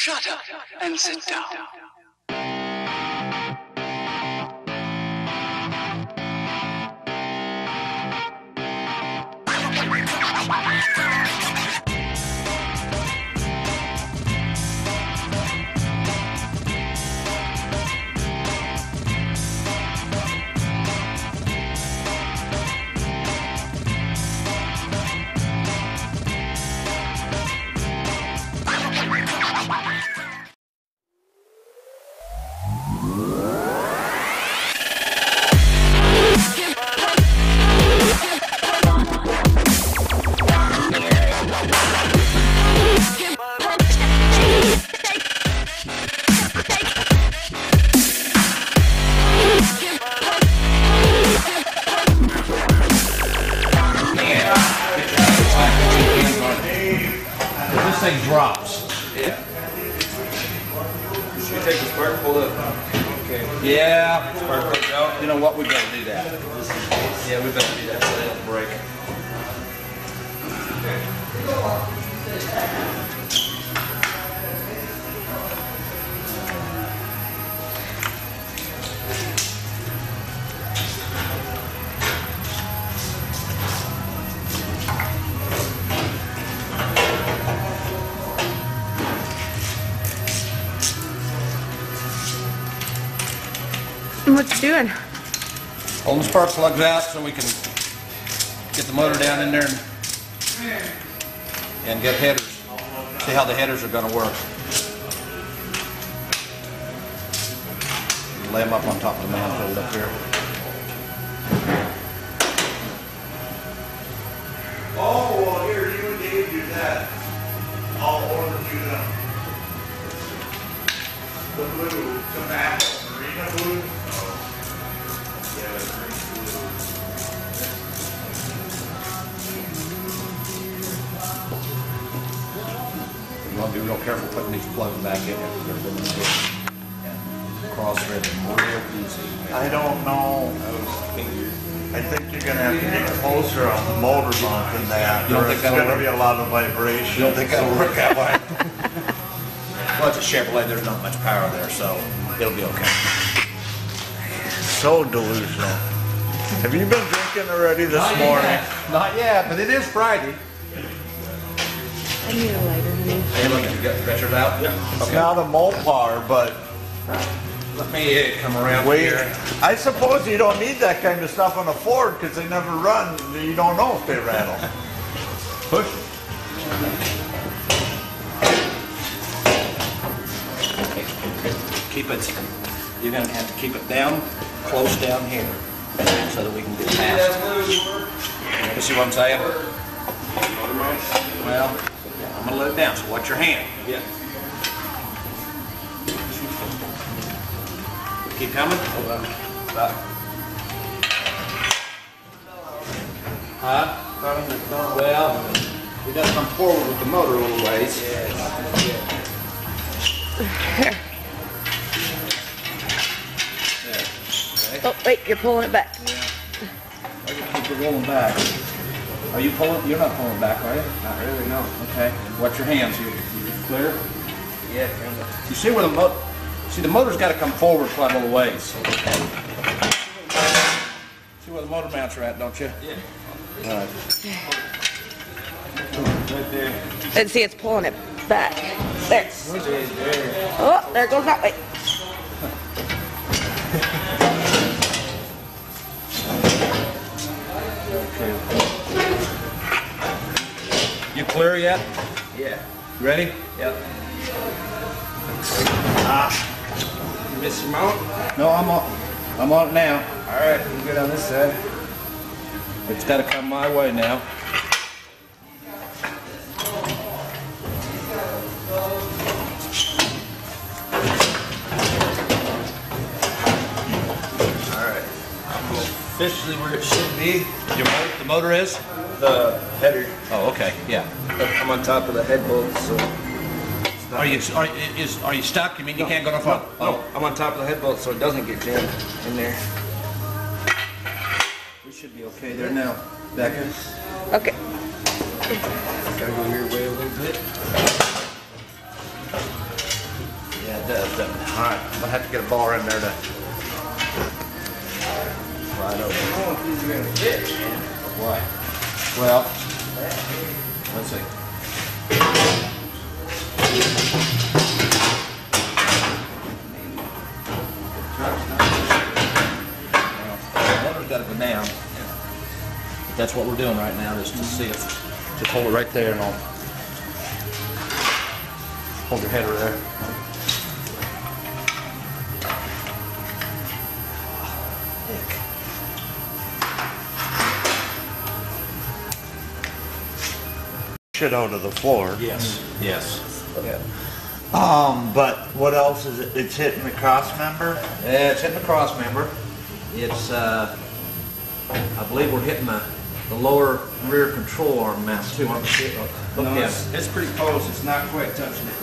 Shut up and sit down. This thing drops. Yeah. Should take the spark pull up. Okay. Yeah. Spark goes out. You know what? We better do that. Yeah, we better do that so they don't break. What you doing? Pulling the spark plugs out so we can get the motor down in there and get headers. See how the headers are going to work. Lay them up on top of the manifold up here. Oh, well, here, you and Dave do that. I'll order you the blue, tobacco, marina blue. Yeah, the green blue. You want to be real careful putting these plugs back in here. Cross thread them real easy. I don't know. I think you're going to have to get closer on the motor mount than that. You don't think There's that'll going to work? be a lot of vibration. You don't think that'll work that way? Well, it's a Chevrolet. There's not much power there, so it'll be okay. So delusional. Have you been drinking already this morning? Not yet, but it is Friday. I need a lighter, honey. Hey, look, you got the pressures out? Yeah. It's not a Mopar, but Let me come around wait. here. I suppose you don't need that kind of stuff on a Ford because they never run. You don't know if they rattle. Push. Keep it, you're going to have to keep it down, close down here, so that we can get past it. You see what I'm saying? Well, I'm going to let it down, so watch your hand. Yeah. Keep coming. Hold on. Stop. Huh? Well, we got to come forward with the motor a little ways. Oh, wait, you're pulling it back. I can keep it rolling back. Are you pulling? You're not pulling back, are you? Not really, no. Okay. Watch your hands. You clear? Yeah, kind of. You see where the motor? See, the motor's got to come forward quite a little ways. See where the motor mounts are at, don't you? Yeah. All right. Right there. And see, it's pulling it back. There. There. Oh, there goes that way. You clear yet? Yeah. You ready? Yep. You miss your mount? No, I'm on it now. Alright, I'm good on this side. It's got to come my way now. Alright. I'm officially where it should be. The motor is? The header. Oh, okay. Yeah. I'm on top of the head bolt, so. Are you stuck? You mean you can't go no further? No, I'm on top of the head bolt so it doesn't get jammed in there. We should be okay there now. Back in. Okay. Gotta go your way a little bit. All right, I'm gonna have to get a bar in there to right over. I don't know if these are gonna fit, man. Why? Well, let's see. Well, the motor's got to go down. But that's what we're doing right now, is to see if, just hold it right there and I'll hold your header there. Shit out of the floor. Yes, yes. Yeah. But what else is it? It's hitting the cross member? It's hitting the cross member. It's, I believe we're hitting the lower rear control arm mount too, aren't we? Look, No, yes. it's pretty close. It's not quite touching it.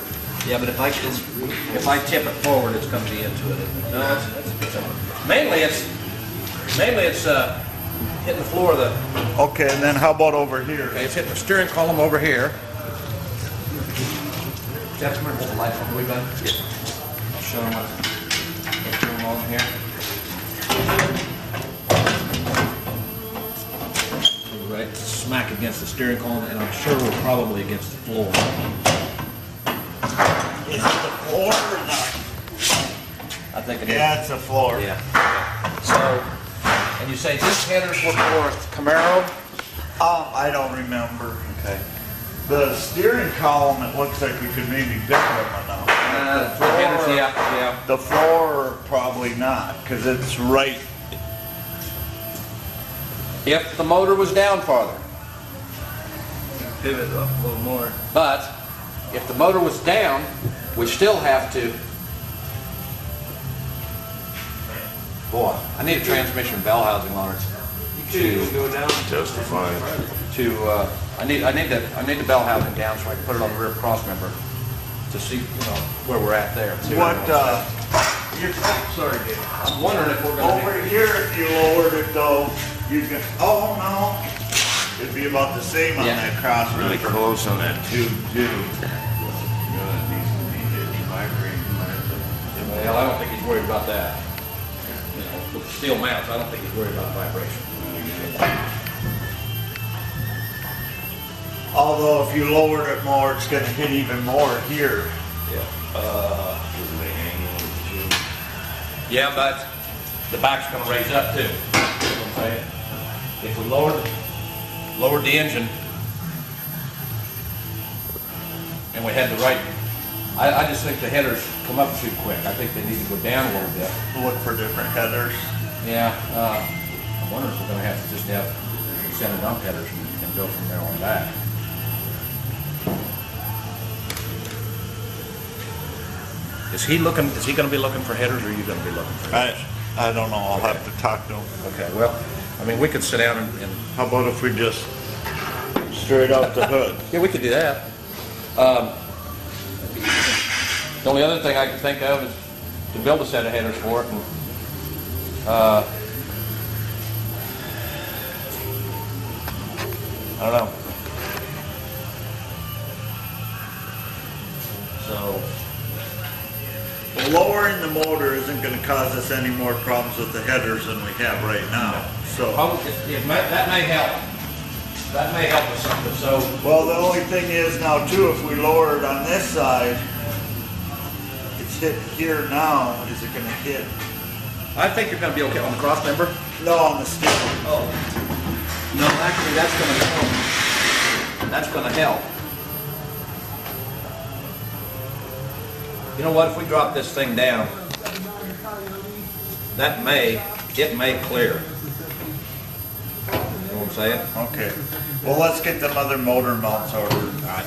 Yeah, but if I tip it forward, it's going to be into it. No, it's mainly it's hitting the floor of the. Okay, and then how about over here? Okay, it's hitting the steering column over here. Jeff, remember the lights on we got? Yeah. I'll show them what's going on here. Right, smack against the steering column, and I'm sure we're probably against the floor. Is it the floor or not? I think it is. Yeah, it's a floor. Yeah. So, and you say this headers were for a Camaro? I don't remember. Okay. The steering column, it looks like we could maybe bend them enough. For headers, yeah. The floor, probably not, because it's right. If the motor was down farther. Pivot up a little more. But if the motor was down, we still have to. Boy, I need a transmission bell housing, Lawrence. You could even go down. Testifying. I need the bell housing down so I can put it on the rear cross member to see, where we're at there. What, you're, Sorry, Dave. I'm wondering if we're going to. over here, if you lowered it though, you can, oh no, it'd be about the same on Yeah. that cross. Really close on that tube too. Well, I don't think he's worried about that. With the steel mounts, I don't think he's worried about vibration. Although if you lowered it more, it's gonna hit even more here. Yeah, but the back's going to raise up too. You know what I'm saying? If we lowered the engine, and we had the right, I just think the headers come up too quick. I think they need to go down a little bit. Look for different headers. Yeah, I wonder if we're going to have to just have center dump headers and go from there on back. Is he going to be looking for headers, or are you going to be looking for headers? I don't know, I'll have to talk to him. Okay, well, I mean, we could sit down and How about if we just straight out the hood? yeah, we could do that. The only other thing I can think of is to build a set of headers for it. And, I don't know. So, Lowering the motor isn't gonna cause us any more problems with the headers than we have right now, so. that may help. That may help with something. So, Well, the only thing is now too, if we lower it on this side, it's hit here now, is it gonna hit? I think you're going to be okay on the cross member. No, on the steering. Oh. No, actually, that's going to help. That's going to help. You know what? If we drop this thing down, it may clear. You know what I'm saying? Okay. Well, let's get them other motor mounts ordered. All right.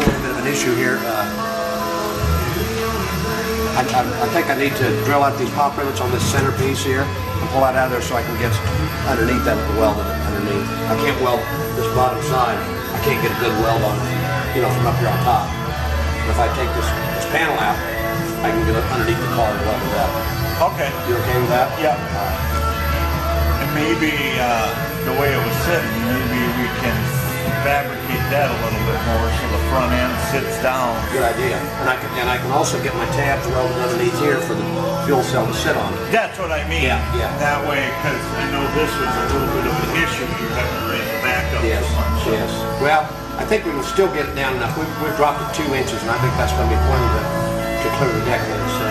little bit of an issue here. I think I need to drill out these pop rivets on this center piece here and pull that out of there so I can get underneath that weld underneath. I can't weld this bottom side. I can't get a good weld on, you know, from up here on top. But if I take this panel out, I can get it underneath the car and weld it up. Okay. You okay with that? Yeah. And maybe the way it was sitting, maybe we can fabricate that a little bit more so the front end sits down. Good idea. And I can also get my tabs welded underneath here for the fuel cell to sit on. That's what I mean. Yeah, yeah. That way, because I know this was a little bit of an issue. You're having to raise the back up. Yes, so much. yes. Well, I think we can still get it down enough. We've dropped it 2 inches, and I think that's going to be plenty to clear the deck with. So.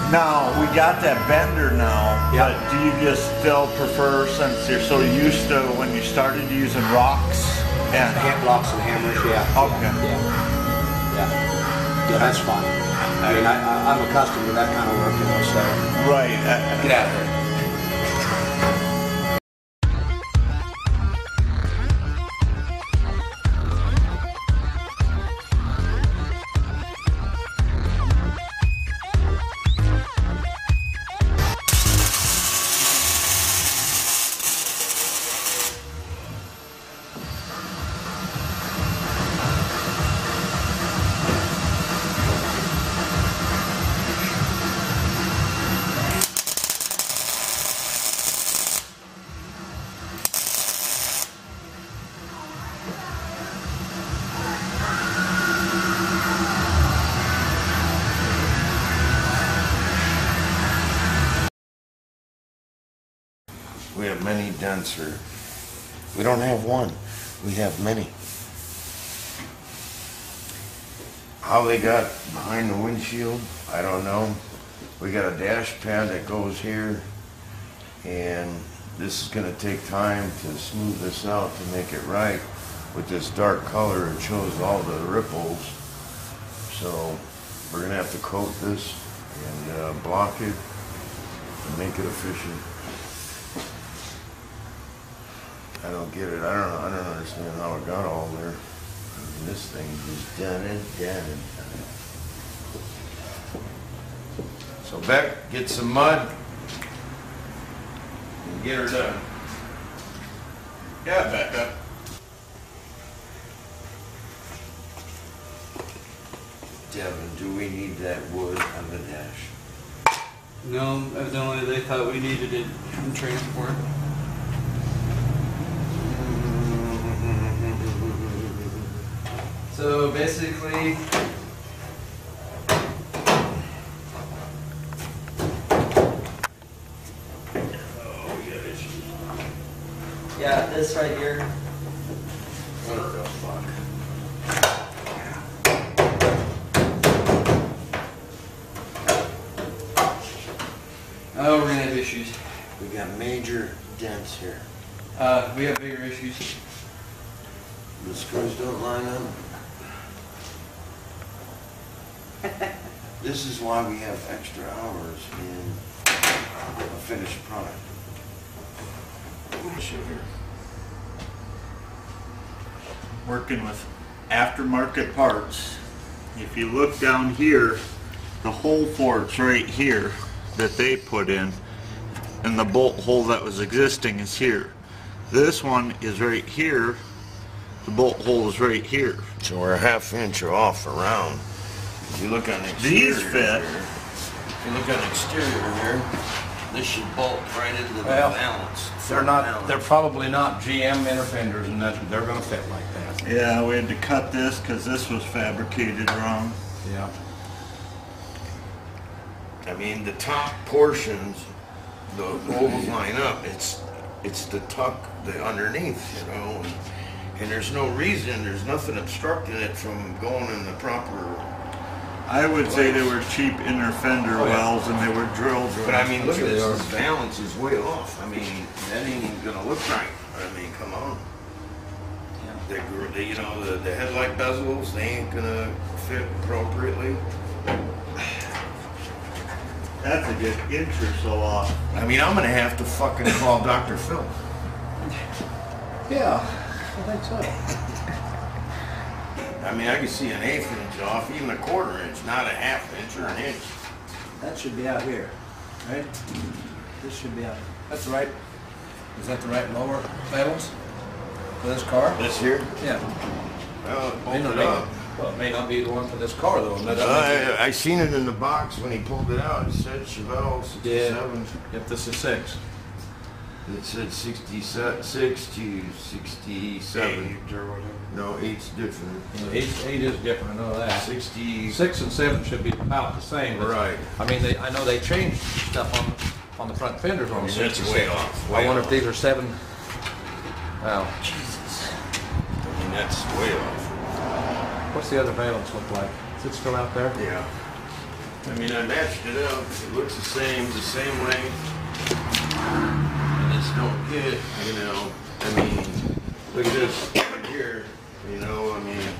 Now, we got that bender now, Yeah. but do you just still prefer, since you're so used to when you started using rocks? And Hand blocks and hammers, yeah. Okay. Yeah, that's fine. I mean, I'm accustomed to that kind of work, you know, so. Right. Get out of there. We have many dents here. We don't have one. We have many. How they got behind the windshield, I don't know. We got a dash pad that goes here, and this is going to take time to smooth this out to make it right. With this dark color, it shows all the ripples. So we're going to have to coat this and block it and make it efficient. I don't get it. I don't understand how it got all there. And this thing is done and done and done. So Beck, get some mud and get her done. Yeah, Becca. Devin, do we need that wood on the dash? No, evidently they thought we needed it in transport. So basically, yeah, this right here. What the fuck? Oh, we're gonna have issues. We got major dents here. We have bigger issues. The screws don't line up. This is why we have extra hours in a finished product. Sugar. Working with aftermarket parts. If you look down here, the hole for it's right here that they put in, and the bolt hole that was existing is here. This one is right here. The bolt hole is right here. So we're a ½ inch off around. If you look on the exterior, These fit. If you look on the exterior here, this should bolt right into the Well, balance. They're probably not GM inner fenders, and they're going to fit like that. Yeah, we had to cut this because this was fabricated wrong. Yeah. I mean, the top portions, the ovals line up. It's the tuck, the underneath, you know. And there's no reason, there's nothing obstructing it from going in the proper. I would say they were cheap inner fender wells and they were drilled. But I mean, look at this. The balance is way off. I mean, that ain't even gonna look right. I mean, come on. They, you know, the headlight bezels, they ain't gonna fit appropriately. That's a good inch or so off. I mean, I'm gonna have to fucking call Dr. Phil. Yeah, I think so. I I mean, I can see an 1/8 inch off, even a 1/4 inch, not a 1/2 inch or an inch. That should be out here, right? This should be out. That's the right. Is that the right lower valence for this car? This here? Yeah. Well, it May not bolted up. be, well, it may not be the one for this car though. I seen it in the box when he pulled it out. It said Chevelle 67. Yep, this is 6. It said 66 to 67. or whatever. No, 8's different. 8 is different. I know that. 60. 6 and 7 should be about the same. Right. I mean, I know they changed stuff on the front fenders on the That's 66. way off. I wonder if these are 7. Wow. Jesus. I mean, that's way off. What's the other valence look like? Is it still out there? Yeah. I mean, I matched it up. It looks the same length. I just don't get, you know. I mean, look at this right here. You know, I mean.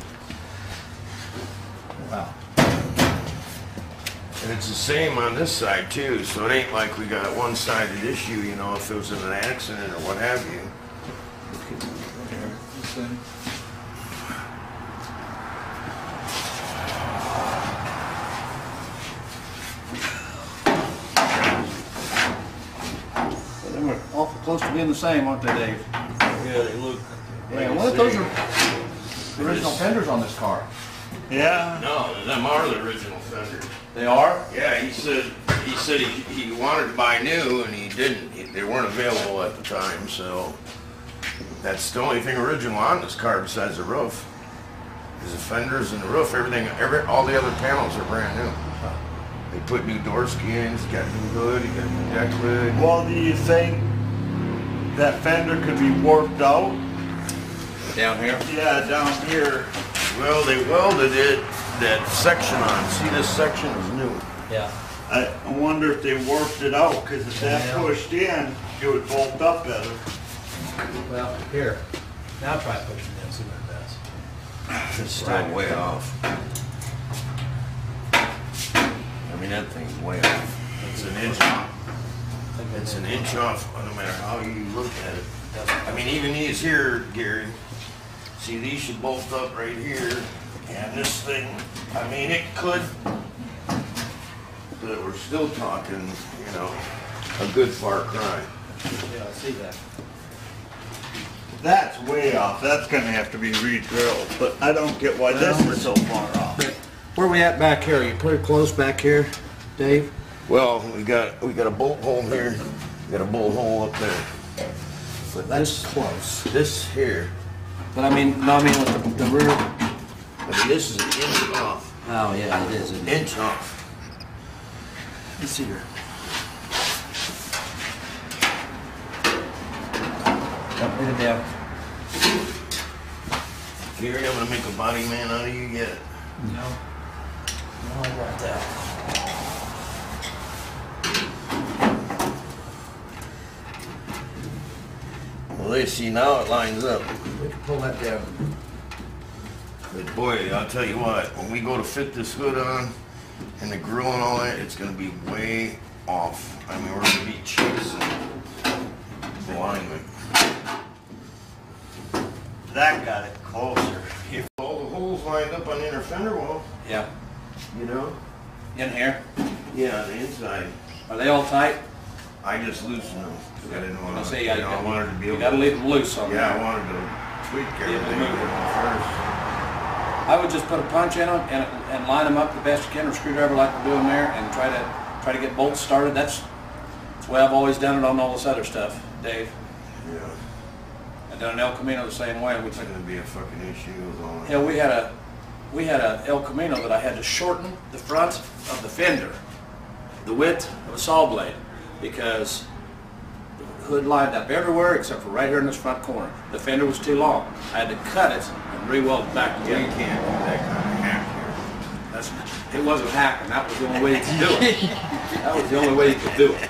Wow. And it's the same on this side too, so it ain't like we got a one-sided issue, you know, if it was in an accident or what have you. They were awful close to being the same, aren't they, Dave? Yeah, they look. Yeah, what if those are the original fenders on this car? Yeah. No, them are the original fenders. They are? Yeah, he said he wanted to buy new and he didn't. They weren't available at the time, so that's the only thing original on this car besides the roof. Is the fenders and the roof, all the other panels are brand new. They put new door skins, got new hood, you got new deck lid. Well, do you think that fender could be warped out? Down here? Yeah, down here. Well, they welded that section on. See, this section is new. Yeah. I wonder if they warped it out, because if that pushed in, it would bolt up better. Well, here. Now try pushing it, see what it does. It's still way off. I mean, that thing's way off. It's an inch off. It's an inch off, no matter how you look at it. I mean, even these here, Gary, see, these should bolt up right here. And this thing, I mean, it could, but we're still talking, you know, a good far cry. Yeah, I see that. That's way off. That's gonna have to be re-drilled, but I don't get why this is so far off. Where are we at back here? Are you pretty close back here, Dave? Well, we got a bolt hole here, we got a bolt hole up there. But That's close. this here, But I mean, no, I mean with the rear. I mean, this is an inch off. Oh, yeah, it is. Inch off. Let's see here. Yep, leave it down. Gary, I'm gonna make a body man out of you yet. No. No, about that. Well, they see now it lines up. We can pull that down. But boy, I'll tell you what, when we go to fit this hood on and the grill and all that, it's gonna be way off. I mean, we're gonna be chasing alignment. That got it closer. If all the holes lined up on the inner fender wall, Yeah. you know? In here. Yeah, on the inside. Are they all tight? I just loosened them. I didn't want I'll to, say, you know, I wanted to be you able gotta to, leave them loose on yeah, I there. wanted to tweak everything move first. I would just put a punch in them and line them up the best you can with a screwdriver like we're doing there and try to get bolts started. That's the way I've always done it on all this other stuff, Dave. Yeah, I done an El Camino the same way. it's gonna be a fucking issue with all that. Yeah, we had a El Camino that I had to shorten the front of the fender, the width of a saw blade, because the hood lined up everywhere except for right here in this front corner. The fender was too long. I had to cut it and re-weld it back You together. can't do that kind of hack It wasn't hacking. That was the only way you could do it. That was the only way you could do it.